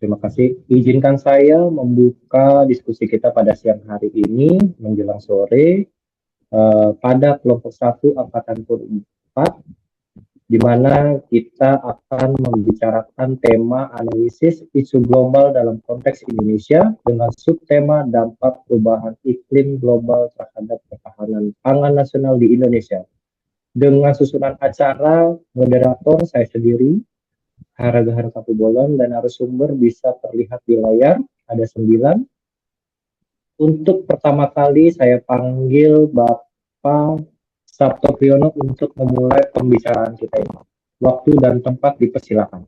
Terima kasih. Izinkan saya membuka diskusi kita pada siang hari ini menjelang sore pada kelompok 1 Angkatan 4, di mana kita akan membicarakan tema analisis isu global dalam konteks Indonesia dengan subtema dampak perubahan iklim global terhadap ketahanan pangan nasional di Indonesia. Dengan susunan acara, moderator saya sendiri, Haragahar Bolon, dan narasumber bisa terlihat di layar, ada 9. Untuk pertama kali saya panggil Bapak Sabto Priyono untuk memulai pembicaraan kita ini. Waktu dan tempat dipersilakan.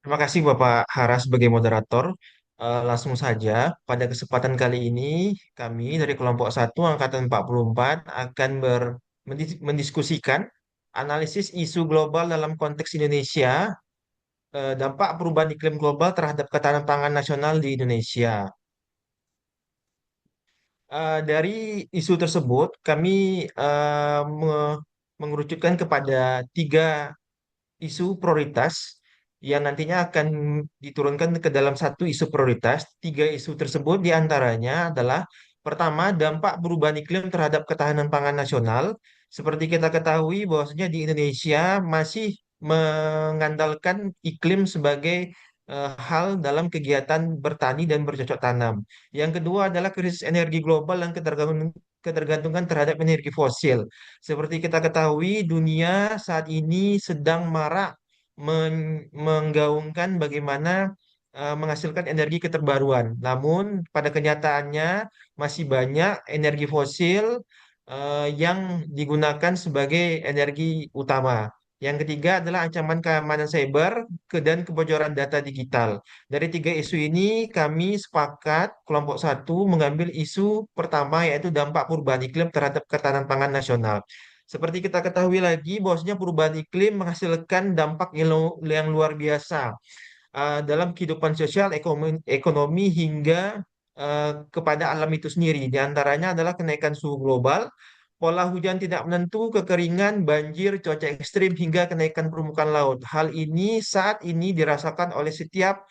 Terima kasih Bapak Hara sebagai moderator. Langsung saja, pada kesempatan kali ini kami dari kelompok 1 Angkatan 44 akan mendiskusikan analisis isu global dalam konteks Indonesia, dampak perubahan iklim global terhadap ketahanan pangan nasional di Indonesia. Dari isu tersebut, kami mengerucutkan kepada tiga isu prioritas yang nantinya akan diturunkan ke dalam satu isu prioritas. Tiga isu tersebut diantaranya adalah pertama, dampak perubahan iklim terhadap ketahanan pangan nasional. Seperti kita ketahui bahwasanya di Indonesia masih mengandalkan iklim sebagai hal dalam kegiatan bertani dan bercocok tanam. Yang kedua adalah krisis energi global dan ketergantungan terhadap energi fosil. Seperti kita ketahui, dunia saat ini sedang marak menggaungkan bagaimana menghasilkan energi keterbaruan. Namun pada kenyataannya masih banyak energi fosil yang digunakan sebagai energi utama. Yang ketiga adalah ancaman keamanan cyber dan kebocoran data digital. Dari tiga isu ini, kami sepakat kelompok 1 mengambil isu pertama yaitu dampak perubahan iklim terhadap ketahanan pangan nasional. Seperti kita ketahui lagi, bahwasanya perubahan iklim menghasilkan dampak yang luar biasa dalam kehidupan sosial, ekonomi hingga kepada alam itu sendiri. Di antaranya adalah kenaikan suhu global, pola hujan tidak menentu, kekeringan, banjir, cuaca ekstrim, hingga kenaikan permukaan laut. Hal ini saat ini dirasakan oleh setiap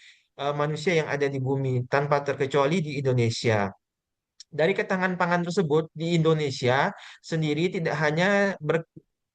manusia yang ada di bumi, tanpa terkecuali di Indonesia. Dari ketahanan pangan tersebut di Indonesia sendiri tidak hanya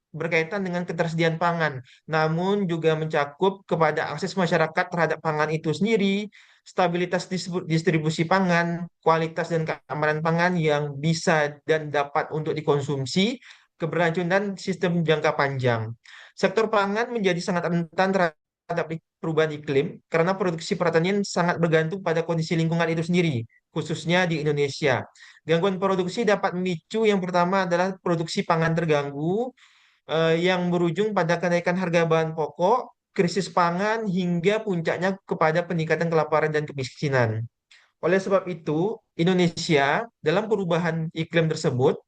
berkaitan dengan ketersediaan pangan, namun juga mencakup kepada akses masyarakat terhadap pangan itu sendiri, stabilitas distribusi pangan, kualitas dan keamanan pangan yang bisa dan dapat untuk dikonsumsi, keberlanjutan sistem jangka panjang. Sektor pangan menjadi sangat rentan terhadap perubahan iklim karena produksi pertanian sangat bergantung pada kondisi lingkungan itu sendiri, khususnya di Indonesia. Gangguan produksi dapat memicu yang pertama adalah produksi pangan terganggu, yang berujung pada kenaikan harga bahan pokok, krisis pangan, hingga puncaknya kepada peningkatan kelaparan dan kemiskinan. Oleh sebab itu, Indonesia dalam perubahan iklim tersebut,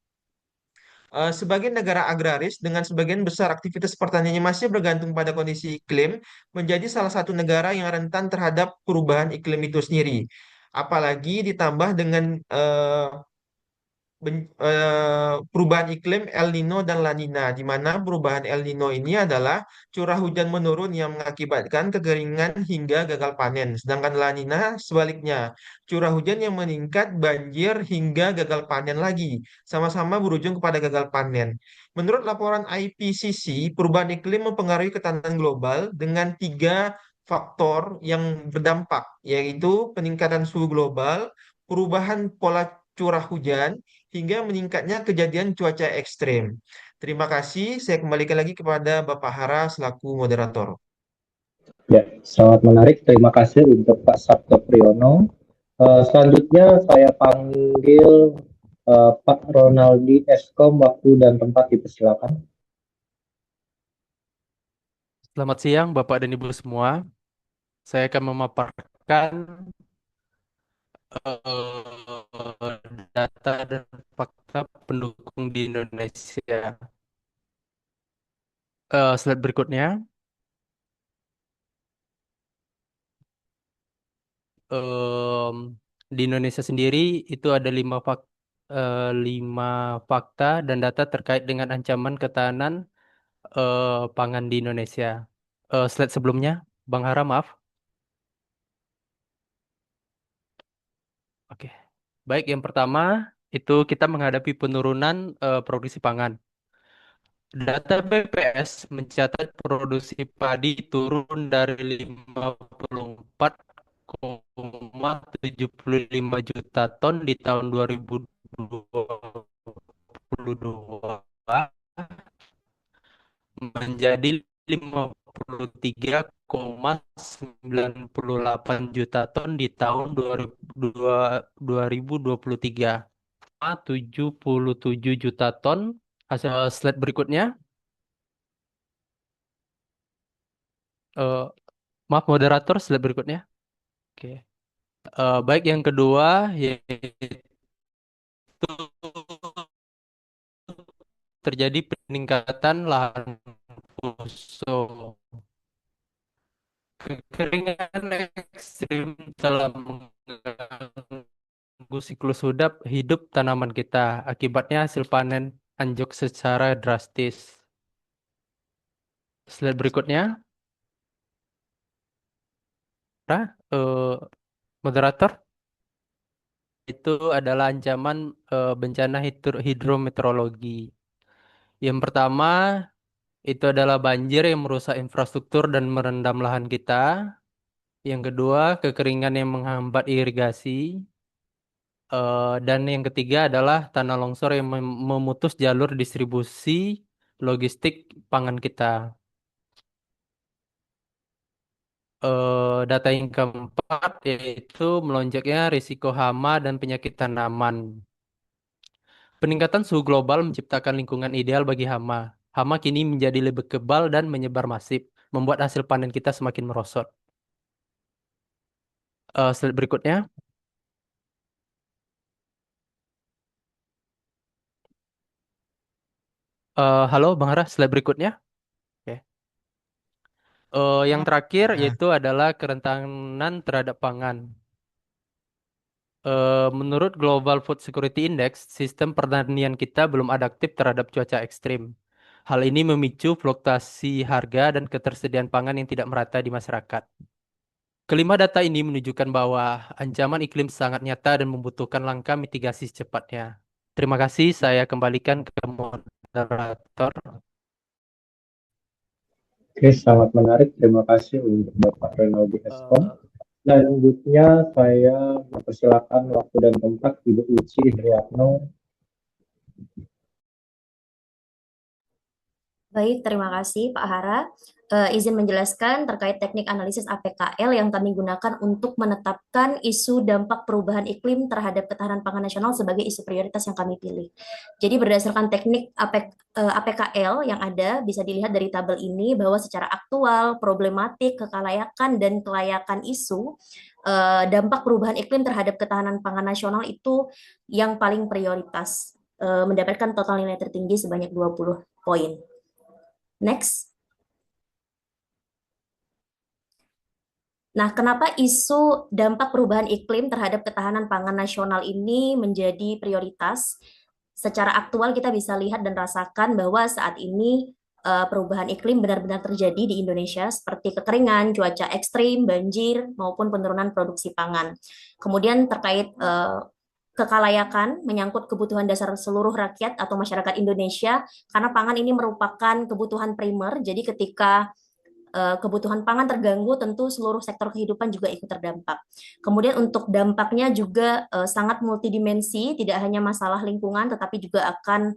sebagai negara agraris dengan sebagian besar aktivitas pertaniannya masih bergantung pada kondisi iklim, menjadi salah satu negara yang rentan terhadap perubahan iklim itu sendiri. Apalagi ditambah dengan perubahan iklim El Nino dan La Nina, di mana perubahan El Nino ini adalah curah hujan menurun yang mengakibatkan kekeringan hingga gagal panen. Sedangkan La Nina sebaliknya, curah hujan yang meningkat, banjir hingga gagal panen lagi, sama-sama berujung kepada gagal panen. Menurut laporan IPCC, perubahan iklim mempengaruhi ketahanan global dengan tiga faktor yang berdampak, yaitu peningkatan suhu global, perubahan pola curah hujan, hingga meningkatnya kejadian cuaca ekstrem. Terima kasih. Saya kembalikan lagi kepada Bapak Hara selaku moderator. Ya, sangat menarik. Terima kasih untuk Pak Sabto Priyono. Selanjutnya saya panggil Pak Ronaldi Eskom, waktu dan tempat dipersilakan. Selamat siang, Bapak dan Ibu semua. Saya akan memaparkan data dan fakta pendukung di Indonesia. Slide berikutnya. Em, di Indonesia sendiri itu ada 5 fakta dan data terkait dengan ancaman ketahanan pangan di Indonesia. Slide sebelumnya, Bang Hara, maaf. Baik, yang pertama itu kita menghadapi penurunan produksi pangan. Data BPS mencatat produksi padi turun dari 54,75 juta ton di tahun 2022 menjadi 53,98 juta ton di tahun 2023. 77 juta ton. Hasil slide berikutnya. Eh, maaf moderator, slide berikutnya. Oke. Baik, yang kedua yaitu terjadi peningkatan lahan kosong. Kekeringan ekstrim telah mengganggu siklus hidup tanaman kita. Akibatnya hasil panen anjlok secara drastis. Slide berikutnya. Eh, moderator, itu adalah ancaman bencana hidrometeorologi. Yang pertama, itu adalah banjir yang merusak infrastruktur dan merendam lahan kita. Yang kedua, kekeringan yang menghambat irigasi. Dan yang ketiga adalah tanah longsor yang memutus jalur distribusi logistik pangan kita. Data yang keempat yaitu melonjaknya risiko hama dan penyakit tanaman. Peningkatan suhu global menciptakan lingkungan ideal bagi hama. Hama kini menjadi lebih kebal dan menyebar masif, membuat hasil panen kita semakin merosot. Slide berikutnya. Halo, Bang Ara, slide berikutnya. Oke. Yang terakhir Nah, yaitu adalah kerentanan terhadap pangan. Menurut Global Food Security Index, sistem pertanian kita belum adaptif terhadap cuaca ekstrim. Hal ini memicu fluktuasi harga dan ketersediaan pangan yang tidak merata di masyarakat. Kelima data ini menunjukkan bahwa ancaman iklim sangat nyata dan membutuhkan langkah mitigasi secepatnya. Terima kasih, saya kembalikan ke moderator. Oke, sangat menarik. Terima kasih untuk Bapak Renaldi Eskom. Eh, Selanjutnya saya mempersilakan waktu dan tempat Ibu Uci Indriatno. Baik, terima kasih Pak Hara. Izin menjelaskan terkait teknik analisis APKL yang kami gunakan untuk menetapkan isu dampak perubahan iklim terhadap ketahanan pangan nasional sebagai isu prioritas yang kami pilih. Jadi berdasarkan teknik APKL yang ada, bisa dilihat dari tabel ini bahwa secara aktual, problematik, kekalayakan, dan kelayakan isu dampak perubahan iklim terhadap ketahanan pangan nasional itu yang paling prioritas, mendapatkan total nilai tertinggi sebanyak 20 poin. Next. Nah, kenapa isu dampak perubahan iklim terhadap ketahanan pangan nasional ini menjadi prioritas? Secara aktual kita bisa lihat dan rasakan bahwa saat ini perubahan iklim benar-benar terjadi di Indonesia seperti kekeringan, cuaca ekstrim, banjir, maupun penurunan produksi pangan. Kemudian terkait kekalayakan menyangkut kebutuhan dasar seluruh rakyat atau masyarakat Indonesia, karena pangan ini merupakan kebutuhan primer, jadi ketika kebutuhan pangan terganggu, tentu seluruh sektor kehidupan juga ikut terdampak. Kemudian untuk dampaknya juga sangat multidimensi, tidak hanya masalah lingkungan, tetapi juga akan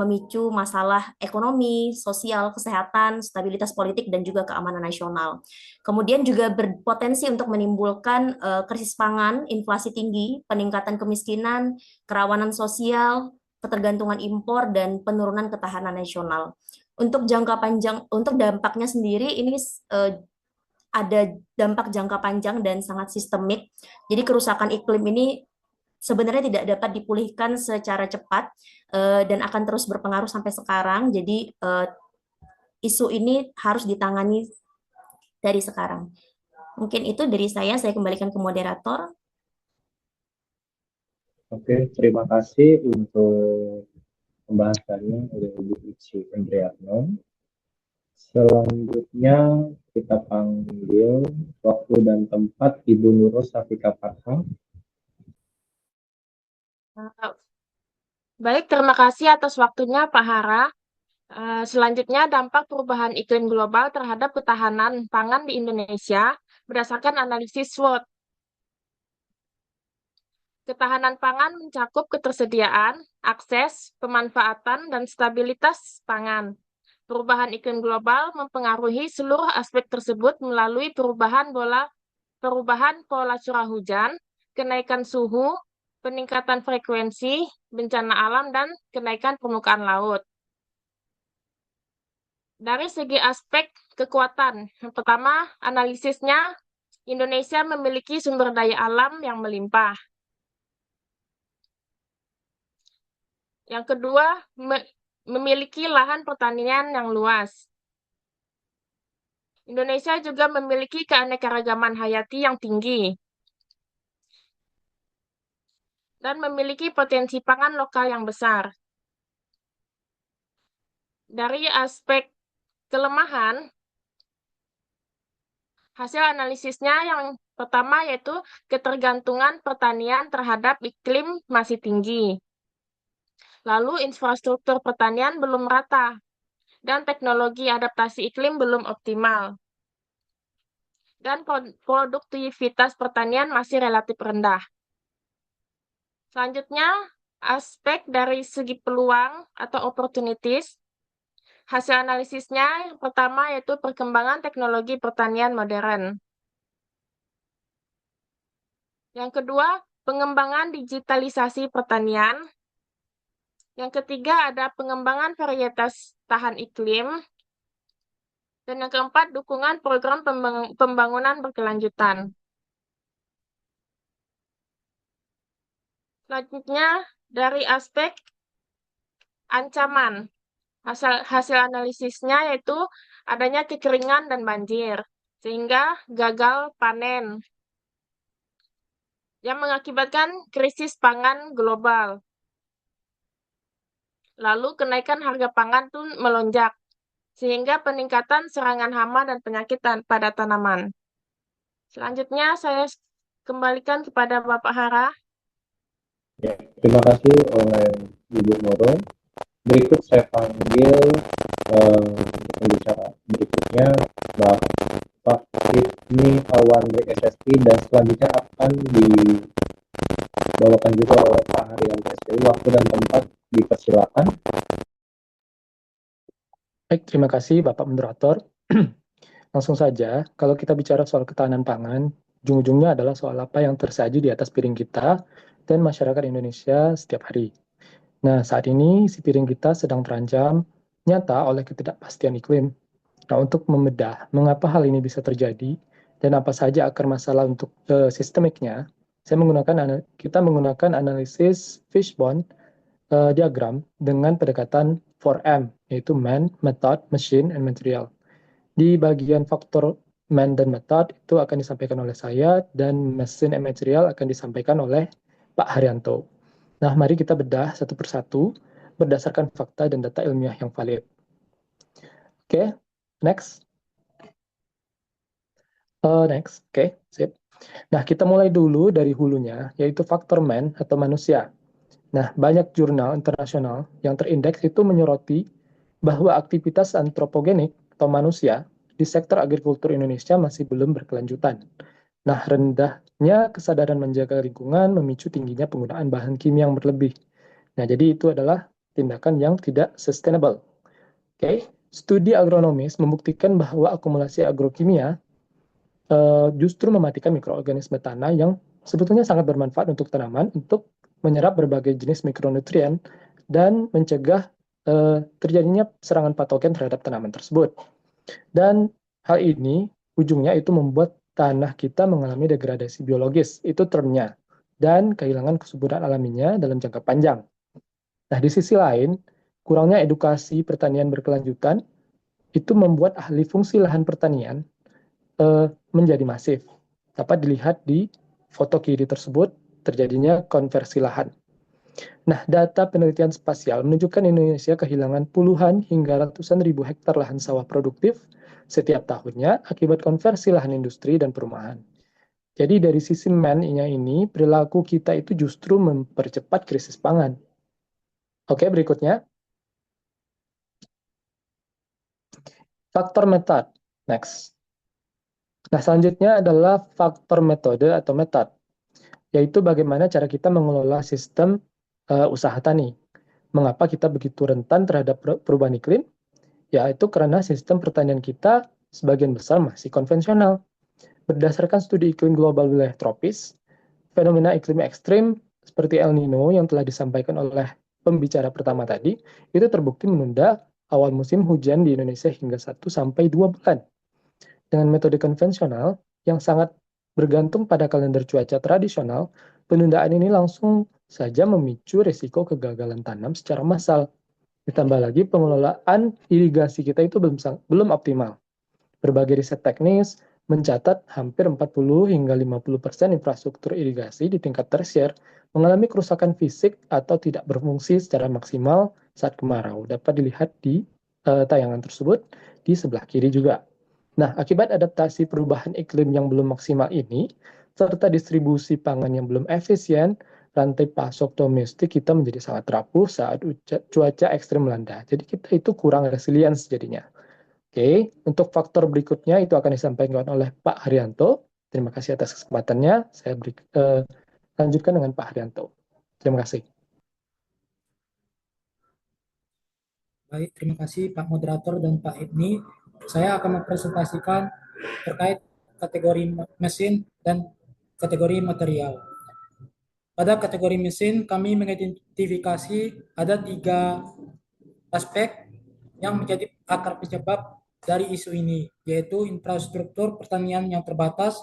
memicu masalah ekonomi, sosial, kesehatan, stabilitas politik, dan juga keamanan nasional. Kemudian juga berpotensi untuk menimbulkan krisis pangan, inflasi tinggi, peningkatan kemiskinan, kerawanan sosial, ketergantungan impor, dan penurunan ketahanan nasional. Untuk jangka panjang, untuk dampaknya sendiri ini ada dampak jangka panjang dan sangat sistemik. Jadi kerusakan iklim ini sebenarnya tidak dapat dipulihkan secara cepat dan akan terus berpengaruh sampai sekarang. Jadi isu ini harus ditangani dari sekarang. Mungkin itu dari saya kembalikan ke moderator. Oke, terima kasih untuk pembahasannya oleh Ibu Uci Indriatno. Selanjutnya kita panggil waktu dan tempat Ibu Nurul Safika Farha. Uh, Baik, terima kasih atas waktunya Pak Hara. Selanjutnya, dampak perubahan iklim global terhadap ketahanan pangan di Indonesia berdasarkan analisis SWOT. Ketahanan pangan mencakup ketersediaan, akses, pemanfaatan, dan stabilitas pangan. Perubahan iklim global mempengaruhi seluruh aspek tersebut melalui perubahan pola curah hujan, kenaikan suhu, peningkatan frekuensi, bencana alam, dan kenaikan permukaan laut. Dari segi aspek kekuatan, yang pertama, analisisnya Indonesia memiliki sumber daya alam yang melimpah. Yang kedua, memiliki lahan pertanian yang luas. Indonesia juga memiliki keanekaragaman hayati yang tinggi dan memiliki potensi pangan lokal yang besar. Dari aspek kelemahan, hasil analisisnya yang pertama yaitu ketergantungan pertanian terhadap iklim masih tinggi. Lalu infrastruktur pertanian belum rata dan teknologi adaptasi iklim belum optimal. Dan produktivitas pertanian masih relatif rendah. Selanjutnya, aspek dari segi peluang atau opportunities. Hasil analisisnya yang pertama yaitu perkembangan teknologi pertanian modern. Yang kedua, pengembangan digitalisasi pertanian. Yang ketiga ada pengembangan varietas tahan iklim. Dan yang keempat, dukungan program pembangunan berkelanjutan. Selanjutnya, dari aspek ancaman. Hasil analisisnya yaitu adanya kekeringan dan banjir, sehingga gagal panen yang mengakibatkan krisis pangan global. Lalu kenaikan harga pangan pun melonjak, sehingga peningkatan serangan hama dan penyakit pada tanaman. Selanjutnya saya kembalikan kepada Bapak Hara. Ya, terima kasih oleh Ibu Nurul. Berikut saya panggil pembicara berikutnya Bapak Ibni Alwandri SSI, dan selanjutnya akan dibawakan juga oleh Pak Haryanto SPI. Waktu dan tempat dipersilakan. Baik, terima kasih Bapak Moderator. Langsung saja, kalau kita bicara soal ketahanan pangan, ujung-ujungnya adalah soal apa yang tersaji di atas piring kita dan masyarakat Indonesia setiap hari. Nah, saat ini si piring kita sedang terancam nyata oleh ketidakpastian iklim. Nah, untuk membedah mengapa hal ini bisa terjadi dan apa saja akar masalah untuk sistemiknya, kita menggunakan analisis fishbone diagram dengan pendekatan 4M, yaitu man, method, machine, and material. Di bagian faktor man dan method itu akan disampaikan oleh saya, dan machine and material akan disampaikan oleh Pak Haryanto. Nah, mari kita bedah satu persatu berdasarkan fakta dan data ilmiah yang valid. Oke, next. Oke, sip. Nah, kita mulai dulu dari hulunya, yaitu faktor man atau manusia. Nah, banyak jurnal internasional yang terindeks itu menyoroti bahwa aktivitas antropogenik atau manusia di sektor agrikultur Indonesia masih belum berkelanjutan. Nah, rendahnya kesadaran menjaga lingkungan memicu tingginya penggunaan bahan kimia yang berlebih. Nah, jadi itu adalah tindakan yang tidak sustainable. Oke, studi agronomis membuktikan bahwa akumulasi agrokimia justru mematikan mikroorganisme tanah yang sebetulnya sangat bermanfaat untuk tanaman untuk menyerap berbagai jenis mikronutrien dan mencegah terjadinya serangan patogen terhadap tanaman tersebut. Dan hal ini ujungnya itu membuat tanah kita mengalami degradasi biologis, itu termnya, dan kehilangan kesuburan alaminya dalam jangka panjang. Nah, di sisi lain, kurangnya edukasi pertanian berkelanjutan itu membuat ahli fungsi lahan pertanian menjadi masif. Dapat dilihat di foto kiri tersebut, terjadinya konversi lahan. Nah, data penelitian spasial menunjukkan Indonesia kehilangan puluhan hingga ratusan ribu hektar lahan sawah produktif setiap tahunnya akibat konversi lahan industri dan perumahan. Jadi dari sisi man-nya ini, perilaku kita itu justru mempercepat krisis pangan. Oke, berikutnya. Faktor metode. Next. Nah, selanjutnya adalah faktor metode atau metode, yaitu bagaimana cara kita mengelola sistem usaha tani. Mengapa kita begitu rentan terhadap perubahan iklim? Yaitu karena sistem pertanian kita sebagian besar masih konvensional. Berdasarkan studi iklim global wilayah tropis, fenomena iklim ekstrim seperti El Nino yang telah disampaikan oleh pembicara pertama tadi, itu terbukti menunda awal musim hujan di Indonesia hingga 1-2 bulan. Dengan metode konvensional yang sangat bergantung pada kalender cuaca tradisional, penundaan ini langsung saja memicu risiko kegagalan tanam secara massal. Ditambah lagi pengelolaan irigasi kita itu belum optimal. Berbagai riset teknis mencatat hampir 40 hingga 50% infrastruktur irigasi di tingkat tersier mengalami kerusakan fisik atau tidak berfungsi secara maksimal saat kemarau. Dapat dilihat di tayangan tersebut di sebelah kiri juga. Nah, akibat adaptasi perubahan iklim yang belum maksimal ini, serta distribusi pangan yang belum efisien, rantai pasok domestik kita menjadi sangat rapuh saat cuaca ekstrim melanda. Jadi kita itu kurang resilience jadinya. Oke, untuk faktor berikutnya itu akan disampaikan oleh Pak Haryanto. Terima kasih atas kesempatannya. Saya lanjutkan dengan Pak Haryanto. Terima kasih. Baik, terima kasih Pak Moderator dan Pak Ibni. Saya akan mempresentasikan terkait kategori mesin dan kategori material. Pada kategori mesin, kami mengidentifikasi ada 3 aspek yang menjadi akar penyebab dari isu ini, yaitu infrastruktur pertanian yang terbatas.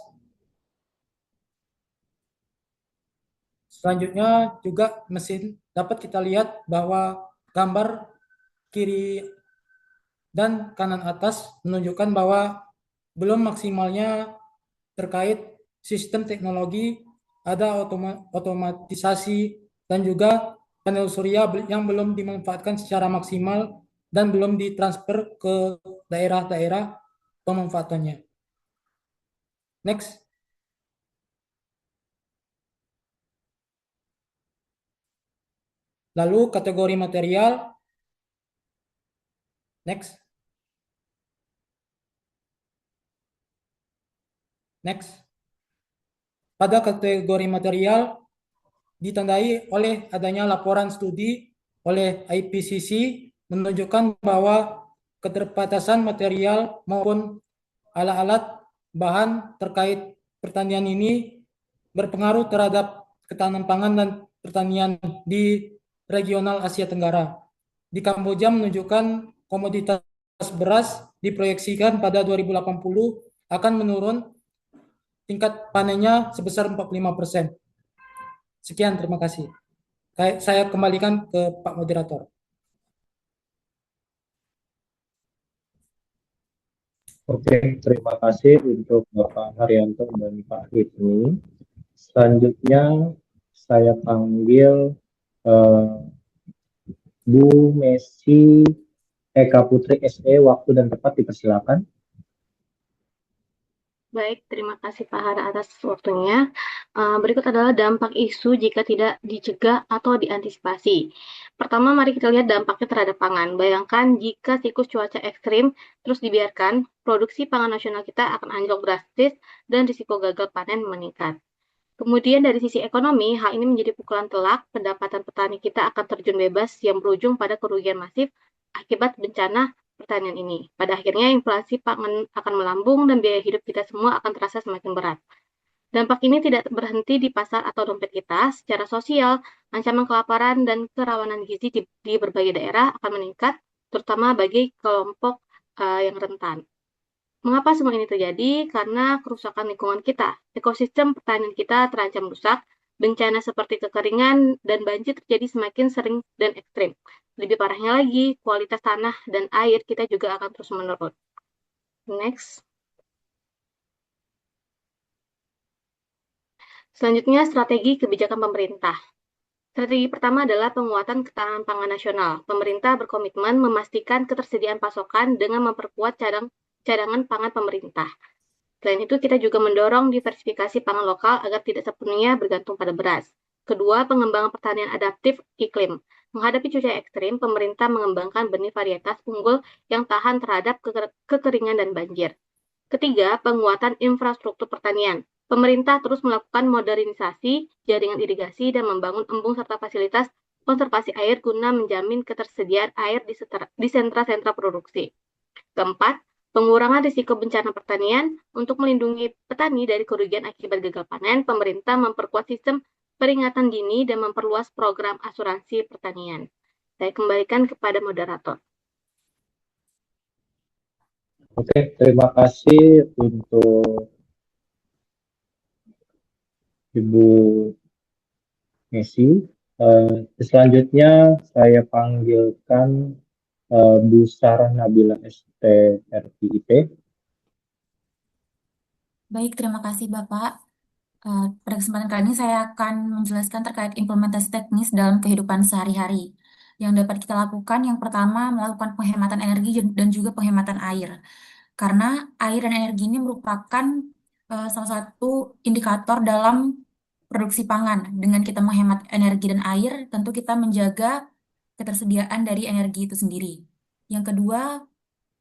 Selanjutnya juga mesin, dapat kita lihat bahwa gambar kiri dan kanan atas menunjukkan bahwa belum maksimalnya terkait sistem teknologi, ada otomatisasi dan juga panel surya yang belum dimanfaatkan secara maksimal dan belum ditransfer ke daerah-daerah pemanfaatannya. Next. Lalu kategori material. Next. Next. Pada kategori material ditandai oleh adanya laporan studi oleh IPCC menunjukkan bahwa keterbatasan material maupun alat-alat bahan terkait pertanian ini berpengaruh terhadap ketahanan pangan dan pertanian di regional Asia Tenggara. Di Kamboja menunjukkan komoditas beras diproyeksikan pada 2080 akan menurun tingkat panennya sebesar 45%. Sekian, terima kasih. Saya kembalikan ke Pak Moderator. Oke, terima kasih untuk Bapak Haryanto dan Pak Ibni. Selanjutnya saya panggil Bu Messi Eka Putri SE, waktu dan tempat dipersilakan. Baik, terima kasih Pak Hara atas waktunya. Berikut adalah dampak isu jika tidak dicegah atau diantisipasi. Pertama, mari kita lihat dampaknya terhadap pangan. Bayangkan jika siklus cuaca ekstrim terus dibiarkan, produksi pangan nasional kita akan anjlok drastis dan risiko gagal panen meningkat. Kemudian dari sisi ekonomi, hal ini menjadi pukulan telak, pendapatan petani kita akan terjun bebas yang berujung pada kerugian masif akibat bencana pertanian ini. Pada akhirnya inflasi pangan akan melambung dan biaya hidup kita semua akan terasa semakin berat. Dampak ini tidak berhenti di pasar atau dompet kita. Secara sosial, ancaman kelaparan dan kerawanan gizi di berbagai daerah akan meningkat, terutama bagi kelompok yang rentan. Mengapa semua ini terjadi? Karena kerusakan lingkungan kita. Ekosistem pertanian kita terancam rusak, bencana seperti kekeringan dan banjir terjadi semakin sering dan ekstrim. Lebih parahnya lagi, kualitas tanah dan air kita juga akan terus menurun. Next. Selanjutnya, strategi kebijakan pemerintah. Strategi pertama adalah penguatan ketahanan pangan nasional. Pemerintah berkomitmen memastikan ketersediaan pasokan dengan memperkuat cadangan pangan pemerintah. Selain itu, kita juga mendorong diversifikasi pangan lokal agar tidak sepenuhnya bergantung pada beras. Kedua, pengembangan pertanian adaptif iklim. Menghadapi cuaca ekstrim, pemerintah mengembangkan benih varietas unggul yang tahan terhadap kekeringan dan banjir. Ketiga, penguatan infrastruktur pertanian. Pemerintah terus melakukan modernisasi jaringan irigasi dan membangun embung serta fasilitas konservasi air guna menjamin ketersediaan air di sentra-sentra produksi. Keempat, pengurangan risiko bencana pertanian. Untuk melindungi petani dari kerugian akibat gagal panen, pemerintah memperkuat sistem peringatan dini dan memperluas program asuransi pertanian. Saya kembalikan kepada moderator. Oke, terima kasih untuk Ibu Messi. Selanjutnya saya panggilkan Bu Sarah Nabila STRPIP. Baik, terima kasih Bapak. Pada kesempatan kali ini saya akan menjelaskan terkait implementasi teknis dalam kehidupan sehari-hari. Yang dapat kita lakukan, yang pertama melakukan penghematan energi dan juga penghematan air. Karena air dan energi ini merupakan salah satu indikator dalam produksi pangan. Dengan kita menghemat energi dan air, tentu kita menjaga ketersediaan dari energi itu sendiri. Yang kedua,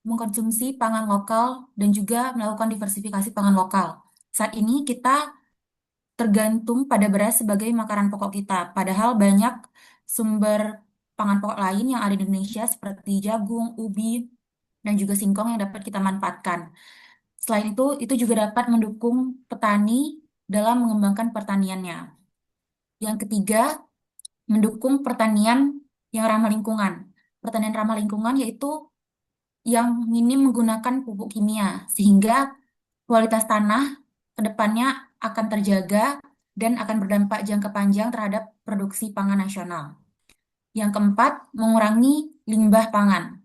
mengkonsumsi pangan lokal dan juga melakukan diversifikasi pangan lokal. Saat ini kita tergantung pada beras sebagai makanan pokok kita, padahal banyak sumber pangan pokok lain yang ada di Indonesia seperti jagung, ubi, dan juga singkong yang dapat kita manfaatkan. Selain itu juga dapat mendukung petani dalam mengembangkan pertaniannya. Yang ketiga, mendukung pertanian yang ramah lingkungan. Pertanian ramah lingkungan yaitu yang minim menggunakan pupuk kimia, sehingga kualitas tanah ke depannya akan terjaga dan akan berdampak jangka panjang terhadap produksi pangan nasional. Yang keempat, mengurangi limbah pangan.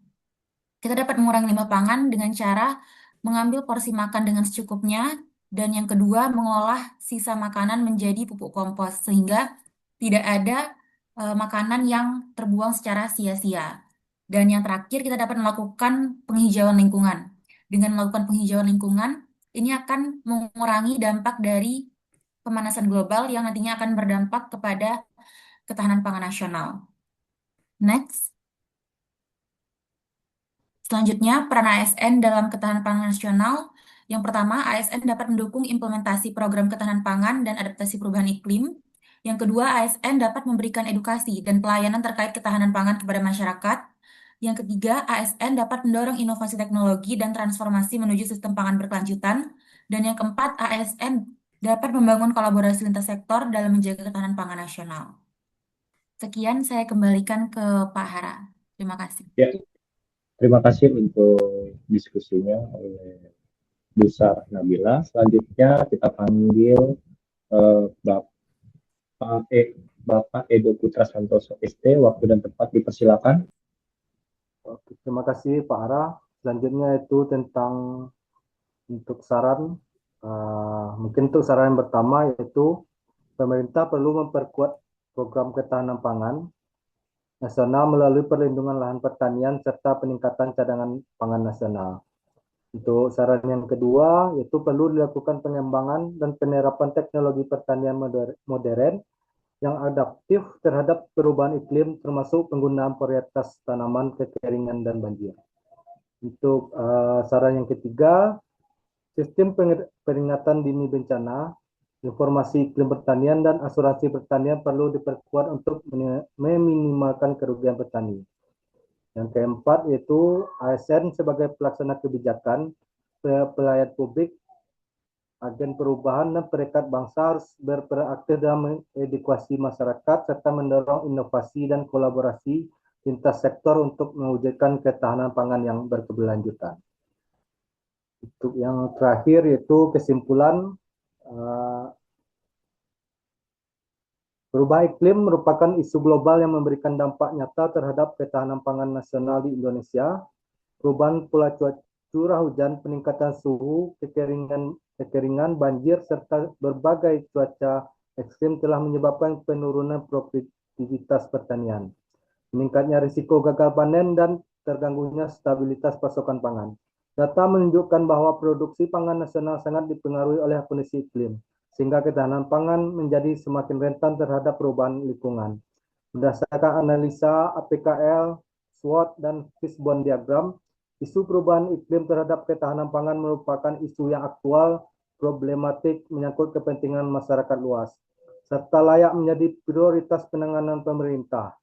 Kita dapat mengurangi limbah pangan dengan cara mengambil porsi makan dengan secukupnya, dan yang kedua, mengolah sisa makanan menjadi pupuk kompos, sehingga tidak ada makanan yang terbuang secara sia-sia. Dan yang terakhir, kita dapat melakukan penghijauan lingkungan. Dengan melakukan penghijauan lingkungan, ini akan mengurangi dampak dari pemanasan global yang nantinya akan berdampak kepada ketahanan pangan nasional. Next. Selanjutnya, peran ASN dalam ketahanan pangan nasional. Yang pertama, ASN dapat mendukung implementasi program ketahanan pangan dan adaptasi perubahan iklim. Yang kedua, ASN dapat memberikan edukasi dan pelayanan terkait ketahanan pangan kepada masyarakat. Yang ketiga, ASN dapat mendorong inovasi teknologi dan transformasi menuju sistem pangan berkelanjutan. Dan yang keempat, ASN dapat membangun kolaborasi lintas sektor dalam menjaga ketahanan pangan nasional. Sekian, saya kembalikan ke Pak Hara. Terima kasih. Ya, terima kasih untuk diskusinya oleh Bu Sarah Nabila. Selanjutnya kita panggil Bapak Edo Putra Santoso ST. Waktu dan tempat dipersilakan. Oke, terima kasih Pak Hara. Selanjutnya itu tentang untuk saran. Mungkin untuk saran yang pertama yaitu pemerintah perlu memperkuat program ketahanan pangan nasional melalui perlindungan lahan pertanian serta peningkatan cadangan pangan nasional. Untuk saran yang kedua yaitu perlu dilakukan pengembangan dan penerapan teknologi pertanian modern yang adaptif terhadap perubahan iklim termasuk penggunaan varietas tanaman kekeringan dan banjir. Untuk saran yang ketiga, sistem peringatan dini bencana, informasi iklim pertanian dan asuransi pertanian perlu diperkuat untuk meminimalkan kerugian petani. Yang keempat yaitu ASN sebagai pelaksana kebijakan, pelayan publik, agen perubahan dan perekat bangsa harus berperan aktif dalam mengedukasi masyarakat serta mendorong inovasi dan kolaborasi lintas sektor untuk mewujudkan ketahanan pangan yang berkeberlanjutan. Untuk yang terakhir yaitu kesimpulan, perubahan iklim merupakan isu global yang memberikan dampak nyata terhadap ketahanan pangan nasional di Indonesia. Perubahan pola curah hujan, peningkatan suhu, kekeringan, banjir, serta berbagai cuaca ekstrim telah menyebabkan penurunan produktivitas pertanian, meningkatnya risiko gagal panen dan terganggunya stabilitas pasokan pangan. Data menunjukkan bahwa produksi pangan nasional sangat dipengaruhi oleh kondisi iklim, sehingga ketahanan pangan menjadi semakin rentan terhadap perubahan lingkungan. Berdasarkan analisa APKL, SWOT, dan Fishbone Diagram, isu perubahan iklim terhadap ketahanan pangan merupakan isu yang aktual, problematik, menyangkut kepentingan masyarakat luas, serta layak menjadi prioritas penanganan pemerintah.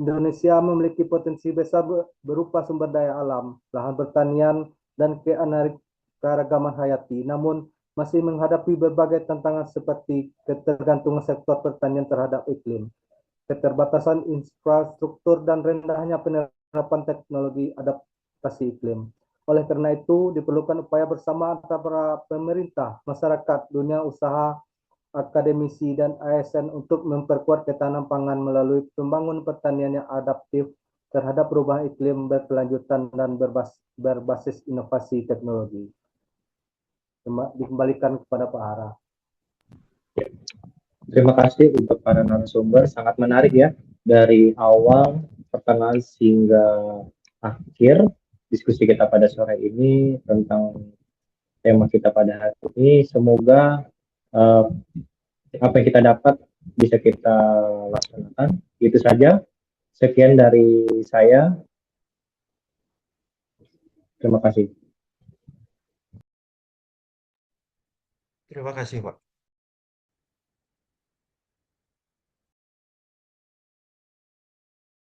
Indonesia memiliki potensi besar berupa sumber daya alam, lahan pertanian, dan keanekaragaman hayati, namun masih menghadapi berbagai tantangan seperti ketergantungan sektor pertanian terhadap iklim, keterbatasan infrastruktur, dan rendahnya penerapan teknologi adaptasi iklim. Oleh karena itu, diperlukan upaya bersama antara pemerintah, masyarakat, dunia usaha, akademisi, dan ASN untuk memperkuat ketahanan pangan melalui pembangunan pertanian yang adaptif terhadap perubahan iklim berkelanjutan dan berbasis inovasi teknologi. Dikembalikan kepada Pak Hara. Terima kasih untuk para narasumber, sangat menarik ya, dari awal, pertengahan, hingga akhir diskusi kita pada sore ini tentang tema kita pada hari ini. Semoga apa yang kita dapat bisa kita laksanakan. Itu saja. Sekian dari saya. Terima kasih. Terima kasih, Pak.